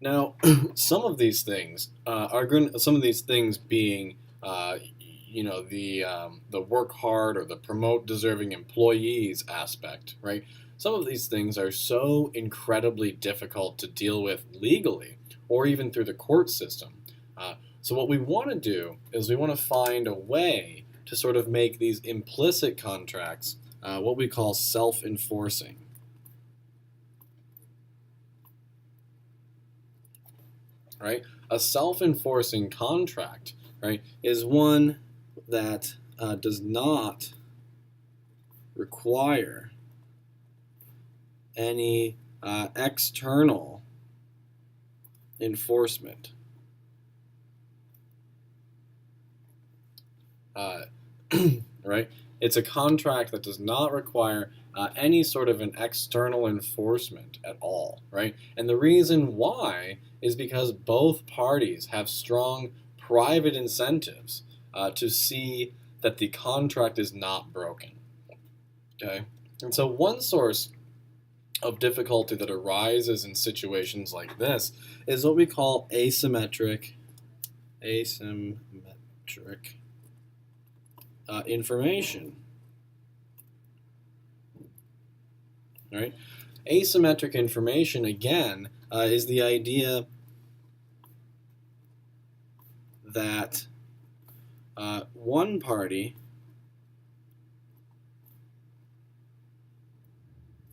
Now, some of these things being, the work hard or the promote deserving employees aspect, right? Some of these things are so incredibly difficult to deal with legally or even through the court system. So what we want to do is we want to find a way to sort of make these implicit contracts what we call self-enforcing. Right? A self-enforcing contract, right, is one that does not require any external enforcement. Right? It's a contract that does not require any sort of an external enforcement at all, right? And the reason why is because both parties have strong private incentives to see that the contract is not broken, okay? And so one source of difficulty that arises in situations like this is what we call asymmetric information. Right? Asymmetric information, again, is the idea that one party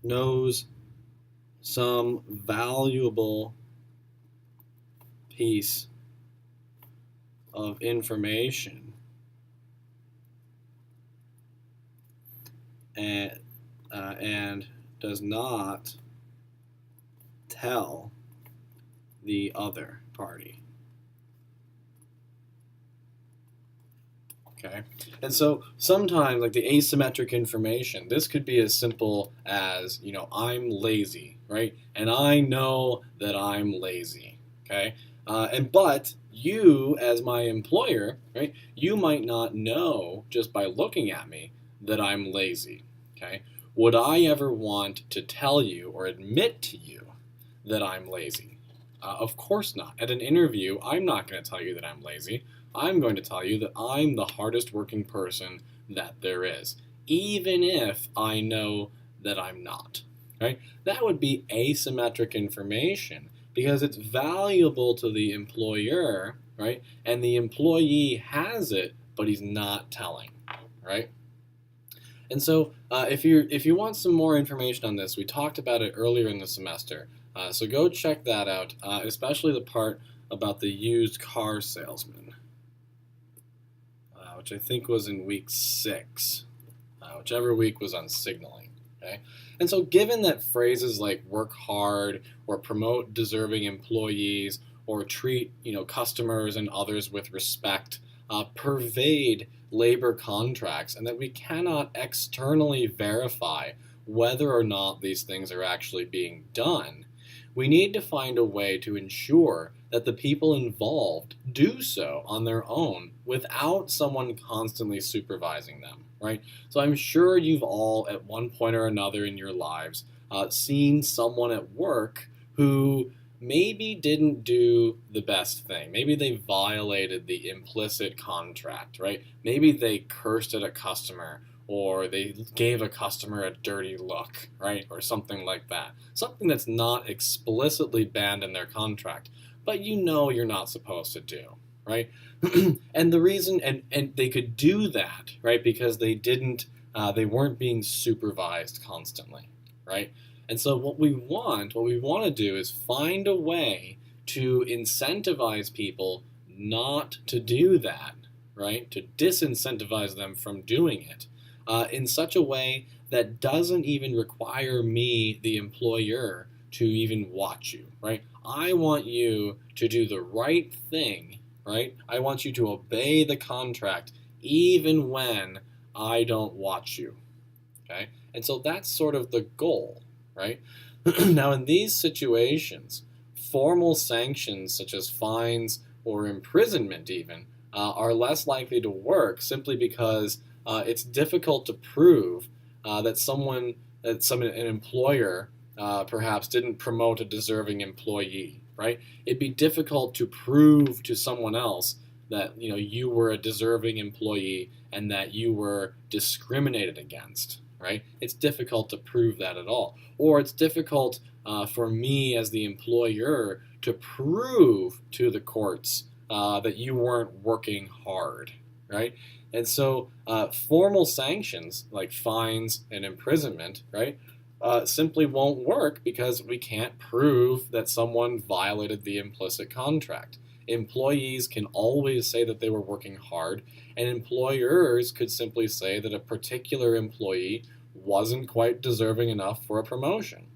knows some valuable piece of information and does not tell the other party. Okay, and so sometimes, like the asymmetric information, this could be as simple as, I'm lazy, right? And I know that I'm lazy, okay? But you, as my employer, right, you might not know just by looking at me that I'm lazy, okay? Would I ever want to tell you or admit to you that I'm lazy? Of course not. At an interview, I'm not going to tell you that I'm lazy. I'm going to tell you that I'm the hardest working person that there is, even if I know that I'm not, right? That would be asymmetric information because it's valuable to the employer, right? And the employee has it, but he's not telling, right? And so if you want some more information on this, we talked about it earlier in the semester. So go check that out, especially the part about the used car salesman, which I think was in week 6, whichever week was on signaling. Okay? And so given that phrases like work hard or promote deserving employees or treat customers and others with respect pervade labor contracts, and that we cannot externally verify whether or not these things are actually being done, we need to find a way to ensure that the people involved do so on their own without someone constantly supervising them, right? So I'm sure you've all, at one point or another in your lives, seen someone at work who maybe didn't do the best thing. Maybe they violated the implicit contract, right? Maybe they cursed at a customer, or they gave a customer a dirty look, right? Or something like that. Something that's not explicitly banned in their contract, but you're not supposed to do, right? And the reason, and they could do that, right? Because they weren't being supervised constantly, right? And so what we want to do is find a way to incentivize people not to do that, right? To disincentivize them from doing it in such a way that doesn't even require me, the employer, to even watch you, right? I want you to do the right thing, right? I want you to obey the contract even when I don't watch you, okay? And so that's sort of the goal, right? Now, in these situations, formal sanctions such as fines or imprisonment even are less likely to work simply because it's difficult to prove that an employer perhaps didn't promote a deserving employee, right? It'd be difficult to prove to someone else that you were a deserving employee and that you were discriminated against, right? It's difficult to prove that at all. Or it's difficult for me as the employer to prove to the courts that you weren't working hard, right? And so formal sanctions like fines and imprisonment, right, simply won't work because we can't prove that someone violated the implicit contract. Employees can always say that they were working hard, and employers could simply say that a particular employee wasn't quite deserving enough for a promotion,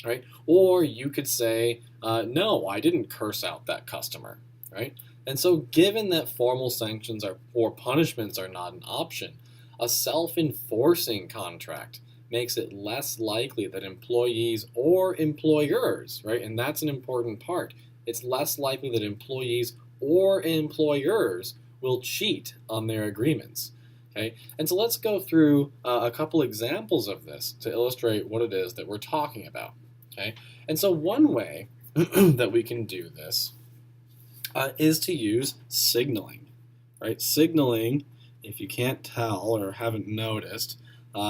right? Or you could say, no, I didn't curse out that customer, right? And so given that formal sanctions or punishments are not an option, a self-enforcing contract makes it less likely that employees or employers, right? And that's an important part. It's less likely that employees or employers will cheat on their agreements. Okay, and so let's go through a couple examples of this to illustrate what it is that we're talking about. Okay, and so one way that we can do this is to use signaling. Right, signaling, if you can't tell or haven't noticed,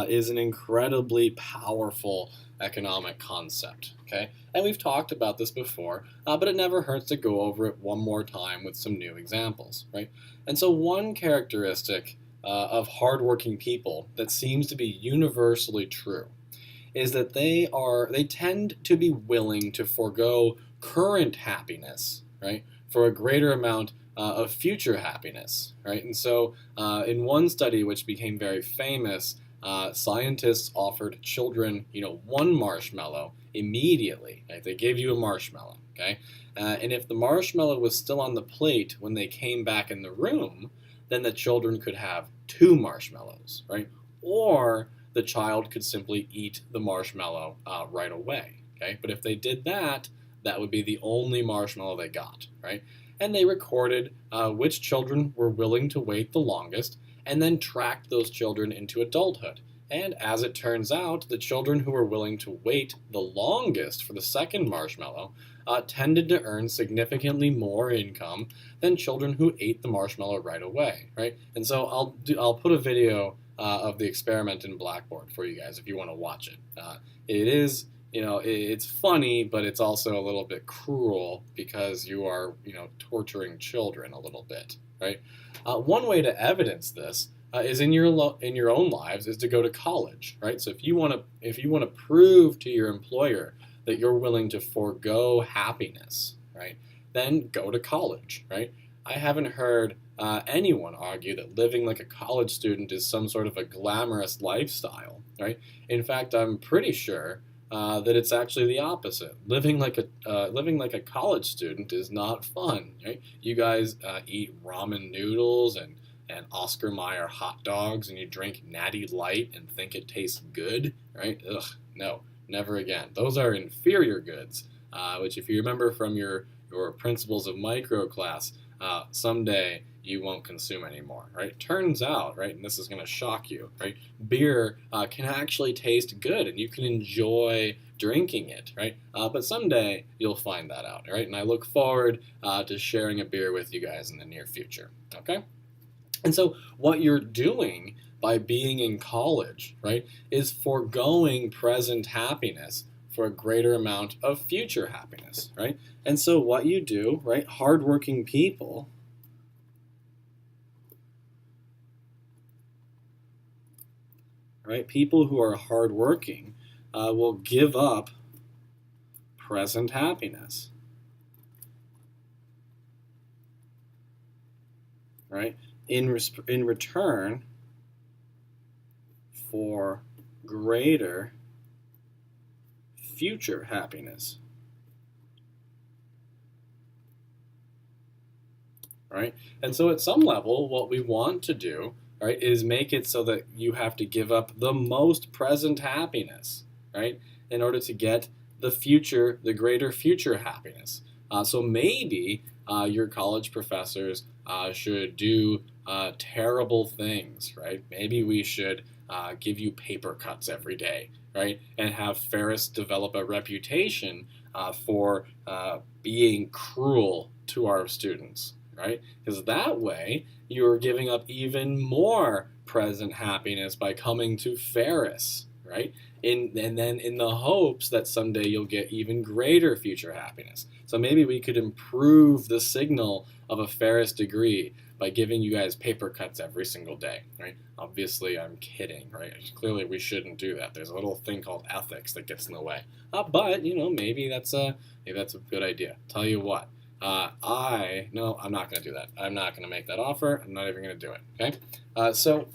is an incredibly powerful economic concept. Okay, and we've talked about this before, but it never hurts to go over it one more time with some new examples. Right, and so one characteristic of hardworking people that seems to be universally true is that they tend to be willing to forego current happiness, right, for a greater amount of future happiness, right? And so in one study which became very famous, scientists offered children, one marshmallow immediately. Right? They gave you a marshmallow, okay? And if the marshmallow was still on the plate when they came back in the room, then the children could have 2 marshmallows, right? Or the child could simply eat the marshmallow right away, okay? But if they did that, that would be the only marshmallow they got, right? And they recorded which children were willing to wait the longest and then tracked those children into adulthood. And as it turns out, the children who were willing to wait the longest for the second marshmallow tended to earn significantly more income than children who ate the marshmallow right away, right? And so I'll put a video of the experiment in Blackboard for you guys if you want to watch it. It is, it's funny, but it's also a little bit cruel because you are, torturing children a little bit, right? One way to evidence this is in your own lives is to go to college, right? So if you want to prove to your employer that you're willing to forego happiness, right, then go to college, right? I haven't heard anyone argue that living like a college student is some sort of a glamorous lifestyle, right? In fact, I'm pretty sure that it's actually the opposite. Living like a college student is not fun, right? You guys eat ramen noodles and Oscar Mayer hot dogs, and you drink Natty Light and think it tastes good, right? Ugh, no, never again. Those are inferior goods, which if you remember from your principles of micro class, someday you won't consume anymore, right? Turns out, right, and this is going to shock you, right, beer can actually taste good and you can enjoy drinking it, right? But someday you'll find that out, right? And I look forward to sharing a beer with you guys in the near future, okay? And so what you're doing by being in college, right, is foregoing present happiness for a greater amount of future happiness, right? And so what you do, right, hardworking people, right, people who are hardworking will give up present happiness, right, in return for greater future happiness, right? And so at some level, what we want to do, right, is make it so that you have to give up the most present happiness, right, in order to get the greater future happiness. So maybe your college professors should do terrible things, right? Maybe we should give you paper cuts every day, right? And have Ferris develop a reputation for being cruel to our students, right? Because that way you're giving up even more present happiness by coming to Ferris, right? And then in the hopes that someday you'll get even greater future happiness. So maybe we could improve the signal of a Ferris degree by giving you guys paper cuts every single day, right? Obviously, I'm kidding, right? Clearly, we shouldn't do that. There's a little thing called ethics that gets in the way. But maybe that's a good idea. Tell you what, no, I'm not going to do that. I'm not going to make that offer. I'm not even going to do it. Okay, so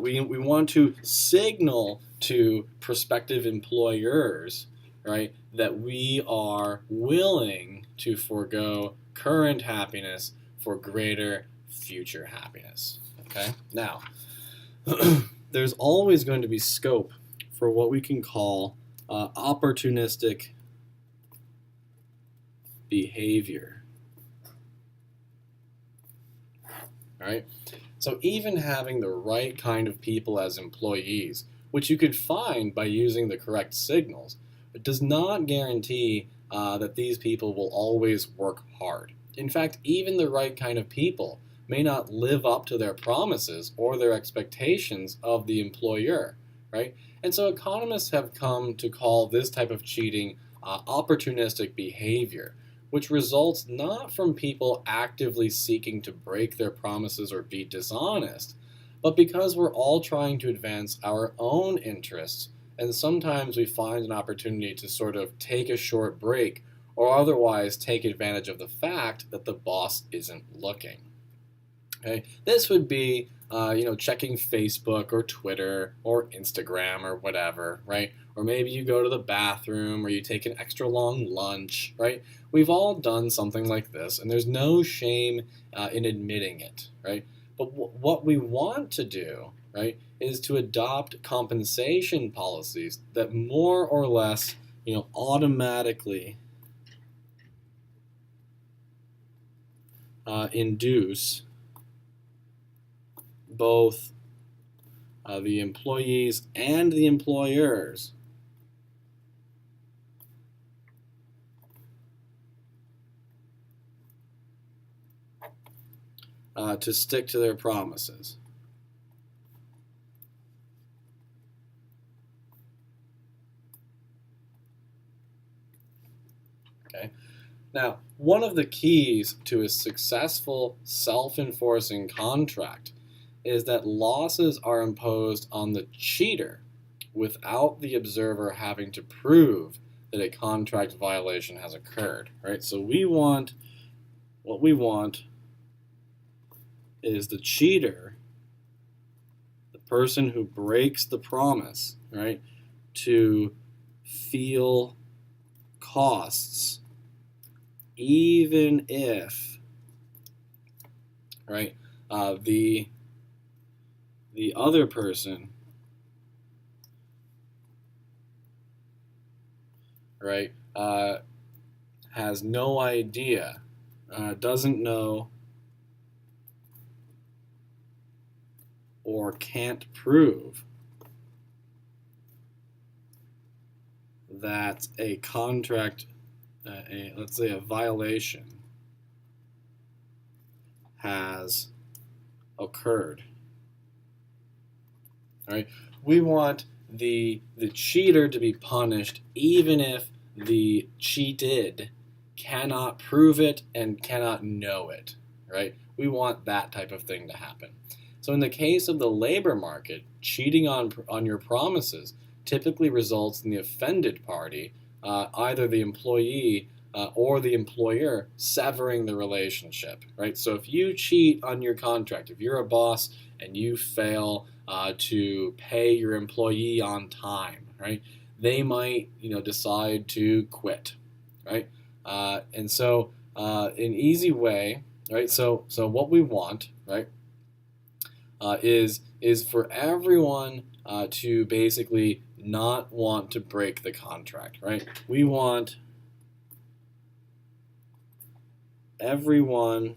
we want to signal to prospective employers, right, that we are willing to forego current happiness for greater future happiness. Okay? Now, there's always going to be scope for what we can call opportunistic behavior. All right? So even having the right kind of people as employees, which you could find by using the correct signals, it does not guarantee that these people will always work hard. In fact, even the right kind of people may not live up to their promises or their expectations of the employer, right? And so economists have come to call this type of cheating opportunistic behavior, which results not from people actively seeking to break their promises or be dishonest, but because we're all trying to advance our own interests, and sometimes we find an opportunity to sort of take a short break or otherwise take advantage of the fact that the boss isn't looking. Okay? This would be, checking Facebook or Twitter or Instagram or whatever, right? Or maybe you go to the bathroom or you take an extra long lunch, right? We've all done something like this, and there's no shame in admitting it, right? But what we want to do, right, is to adopt compensation policies that more or less, automatically induce both the employees and the employers to stick to their promises. Okay. Now, one of the keys to a successful self-enforcing contract is that losses are imposed on the cheater without the observer having to prove that a contract violation has occurred, right? So what we want is the cheater, the person who breaks the promise, right, to feel costs even if, right, the other person, right, has no idea, doesn't know, or can't prove that a contract, let's say a violation, has occurred. All right, we want the cheater to be punished even if the cheated cannot prove it and cannot know it, right? We want that type of thing to happen. So in the case of the labor market, cheating on your promises typically results in the offended party, either the employee or the employer, severing the relationship, right? So if you cheat on your contract, if you're a boss and you fail to pay your employee on time, right, they might, decide to quit, right? And so an easy way, right? So what we want, right, is for everyone to basically not want to break the contract, right? We want everyone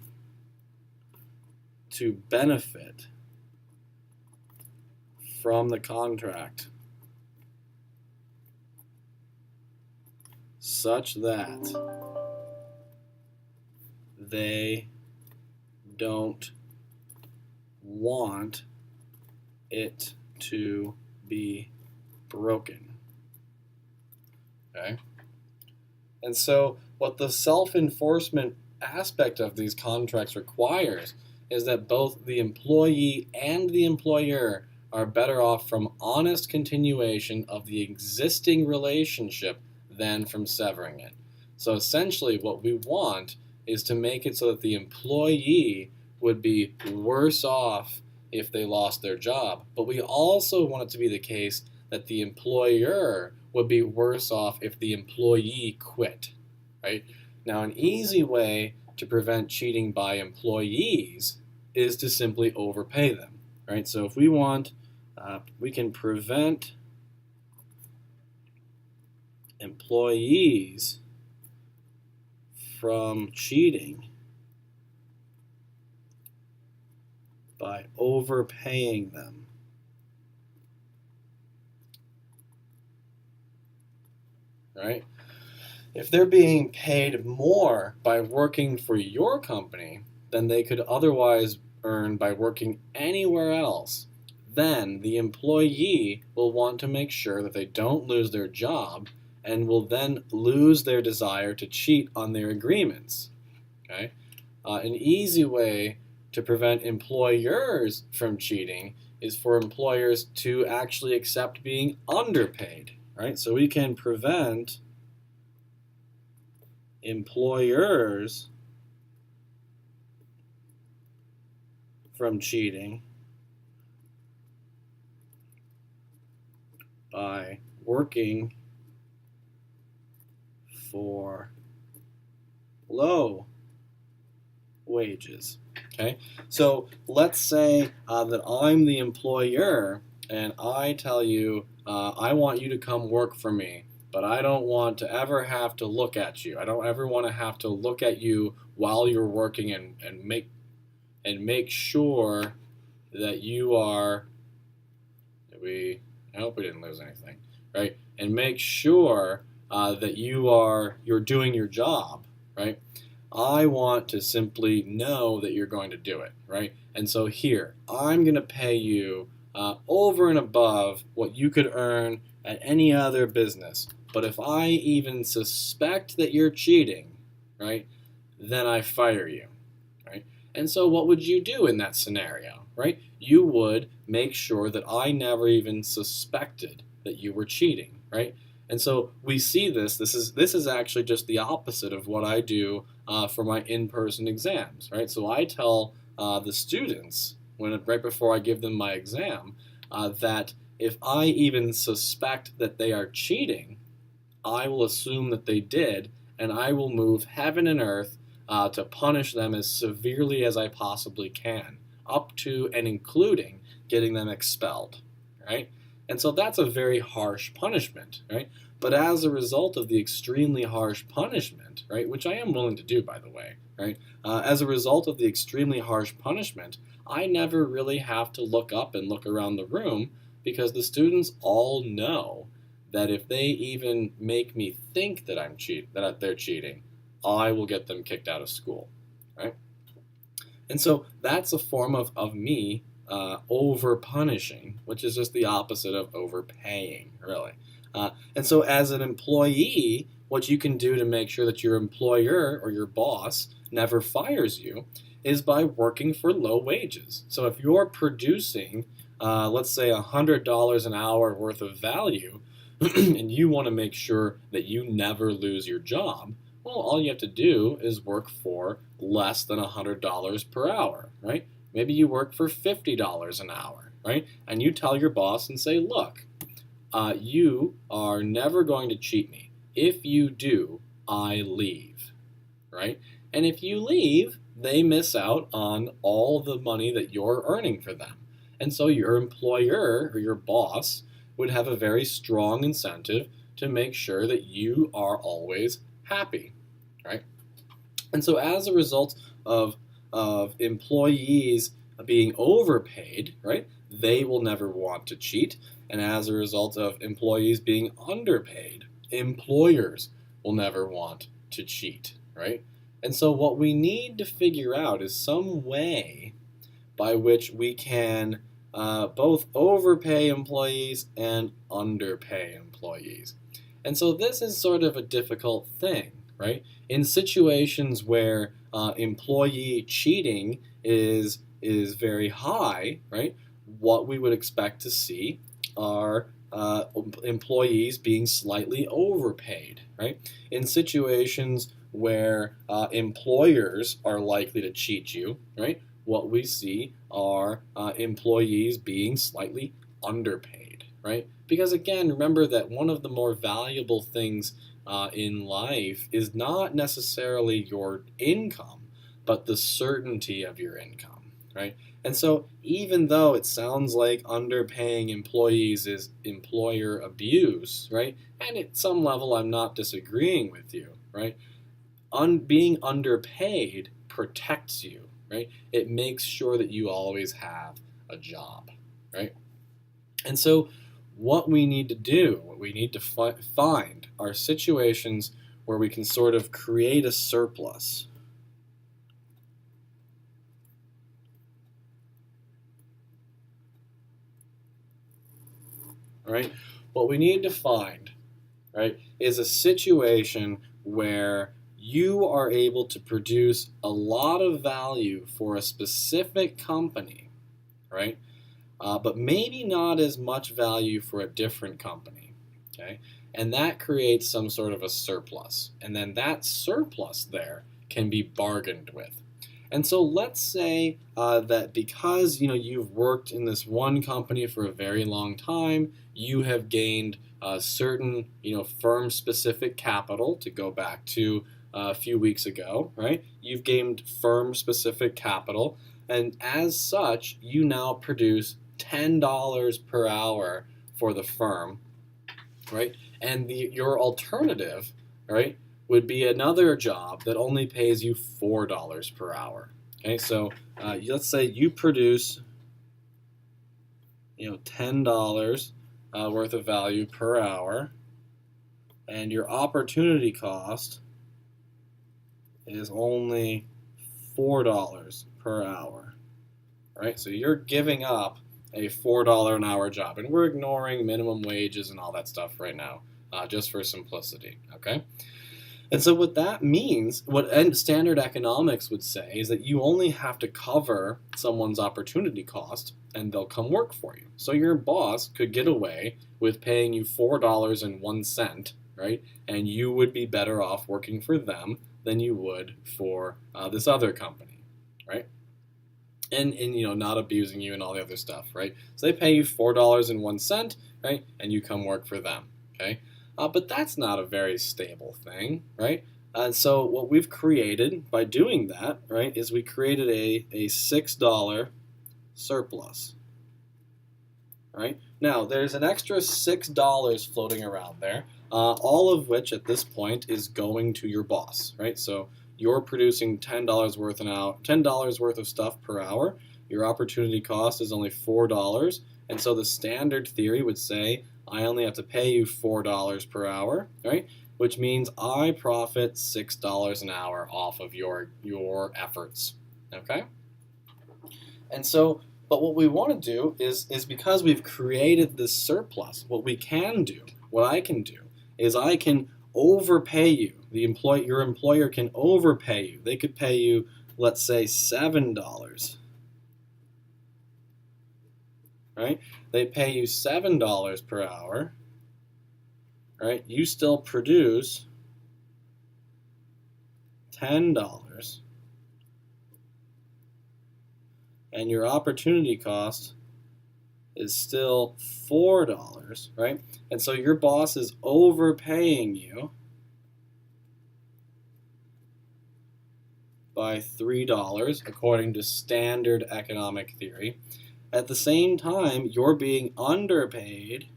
to benefit from the contract such that they don't want it to be broken. Okay? And so what the self-enforcement aspect of these contracts requires is that both the employee and the employer are better off from honest continuation of the existing relationship than from severing it. So essentially what we want is to make it so that the employee would be worse off if they lost their job, but we also want it to be the case that the employer would be worse off if the employee quit, right? Now, an easy way to prevent cheating by employees is to simply overpay them, right? So if we want, we can prevent employees from cheating by overpaying them. Right? If they're being paid more by working for your company than they could otherwise earn by working anywhere else, then the employee will want to make sure that they don't lose their job and will then lose their desire to cheat on their agreements. Okay? An easy way to prevent employers from cheating is for employers to actually accept being underpaid. Right? So we can prevent employers from cheating by working for low wages. Okay, so let's say that I'm the employer and I tell you I want you to come work for me, but I don't want to ever have to look at you. I don't ever want to have to look at you while you're working and make sure that you are. I hope we didn't lose anything, right? And make sure that you're doing your job, right? I want to simply know that you're going to do it, right? And so here, I'm going to pay you over and above what you could earn at any other business. But if I even suspect that you're cheating, right, then I fire you, right? And so what would you do in that scenario, right? You would make sure that I never even suspected that you were cheating, right? And so we see this is actually just the opposite of what I do for my in-person exams, right? So I tell the students right before I give them my exam that if I even suspect that they are cheating, I will assume that they did, and I will move heaven and earth to punish them as severely as I possibly can, up to and including getting them expelled, right? And so that's a very harsh punishment, right? But as a result of the extremely harsh punishment, right, which I am willing to do, by the way, right, as a result of the extremely harsh punishment, I never really have to look up and look around the room because the students all know that if they even make me think that they're cheating, I will get them kicked out of school, right? And so that's a form of me over-punishing, which is just the opposite of overpaying, really. And so as an employee, what you can do to make sure that your employer or your boss never fires you is by working for low wages. So if you're producing, let's say, $100 an hour worth of value, and you want to make sure that you never lose your job, well, all you have to do is work for less than $100 per hour, right? Maybe you work for $50 an hour, right? And you tell your boss and say, look, you are never going to cheat me. If you do, I leave, right? And if you leave, they miss out on all the money that you're earning for them. And so your employer or your boss would have a very strong incentive to make sure that you are always happy, right? And so as a result of employees being overpaid, right, they will never want to cheat. And as a result of employees being underpaid, employers will never want to cheat, right? And so what we need to figure out is some way by which we can both overpay employees and underpay employees. And so this is sort of a difficult thing, right? In situations where employee cheating is very high, right? What we would expect to see are employees being slightly overpaid, right? In situations where employers are likely to cheat you, right? What we see are employees being slightly underpaid, right? Because again, remember that one of the more valuable things in life is not necessarily your income, but the certainty of your income, right? And so even though it sounds like underpaying employees is employer abuse, right? And at some level I'm not disagreeing with you, right? Being underpaid protects you, right? It makes sure that you always have a job, right? And so what we need to do, what we need to find are situations where we can sort of create a surplus. Right? What we need to find, right, is a situation where you are able to produce a lot of value for a specific company, right? But maybe not as much value for a different company, okay? And that creates some sort of a surplus. And then that surplus there can be bargained with. And so let's say that because you've worked in this one company for a very long time, you have gained certain firm-specific capital. To go back to a few weeks ago, right? You've gained firm-specific capital, and as such, you now produce $10 per hour for the firm, right? And your alternative, right, would be another job that only pays you $4 per hour. Okay, so let's say you produce $10 worth of value per hour, and your opportunity cost is only $4 per hour. Right? So you're giving up a $4 an hour job, and we're ignoring minimum wages and all that stuff right now, just for simplicity. Okay. And so what that means, what standard economics would say, is that you only have to cover someone's opportunity cost and they'll come work for you. So your boss could get away with paying you $4.01, right? And you would be better off working for them than you would for this other company, right? And not abusing you and all the other stuff, right? So they pay you $4.01, right? And you come work for them, okay? But that's not a very stable thing, right? So what we've created by doing that, right, is we created a $6 surplus, right? Now, there's an extra $6 floating around there, all of which at this point is going to your boss, right? So you're producing $10 worth of stuff per hour. Your opportunity cost is only $4, and so the standard theory would say I only have to pay you $4 per hour, right? Which means I profit $6 an hour off of your efforts, okay? And so, but what we want to do is because we've created this surplus, what I can do, is I can overpay you. Your employer can overpay you. They could pay you, let's say, $7. Right? They pay you $7 per hour. Right? You still produce $10. And your opportunity cost is still $4, right? And so your boss is overpaying you by $3 according to standard economic theory. At the same time, you're being underpaid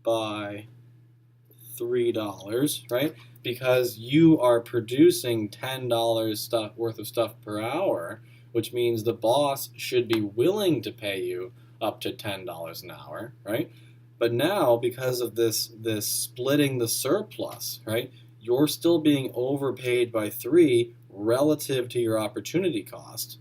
by $3, right? Because you are producing $10 worth of stuff per hour, which means the boss should be willing to pay you up to $10 an hour, right? But now, because of this splitting the surplus, right, you're still being overpaid by 3 relative to your opportunity cost,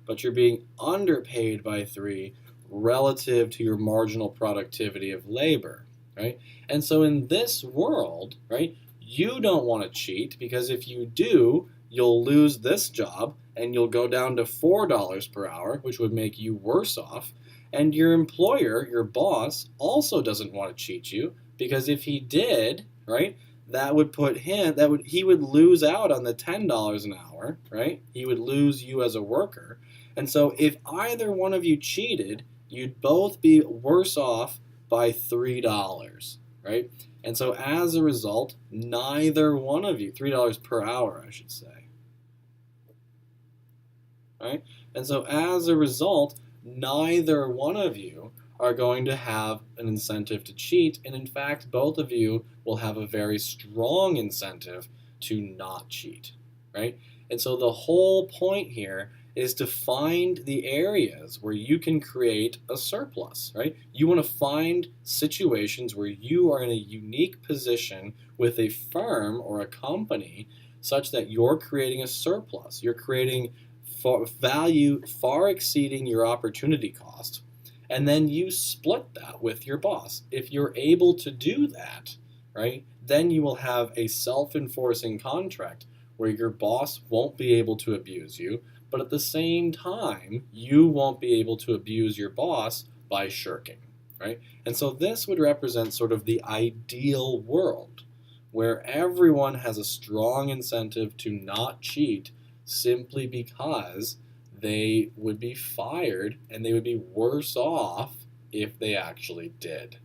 but you're being underpaid by 3 relative to your marginal productivity of labor, right? And so in this world, right, you don't want to cheat, because if you do, you'll lose this job and you'll go down to $4 per hour, which would make you worse off. And your employer, your boss, also doesn't want to cheat you, because if he did, right, that would put him, he would lose out on the $10 an hour, right? He would lose you as a worker. And so if either one of you cheated, you'd both be worse off by $3, right? And so as a result, neither one of you, $3 per hour, I should say, right? And so as a result, neither one of you are going to have an incentive to cheat, and in fact, both of you will have a very strong incentive to not cheat, right? And so the whole point here is to find the areas where you can create a surplus, right? You want to find situations where you are in a unique position with a firm or a company such that you're creating a surplus. You're creating value far exceeding your opportunity cost, and then you split that with your boss. If you're able to do that, right, then you will have a self-enforcing contract where your boss won't be able to abuse you, but at the same time, you won't be able to abuse your boss by shirking, right? And so this would represent sort of the ideal world where everyone has a strong incentive to not cheat simply because they would be fired and they would be worse off if they actually did.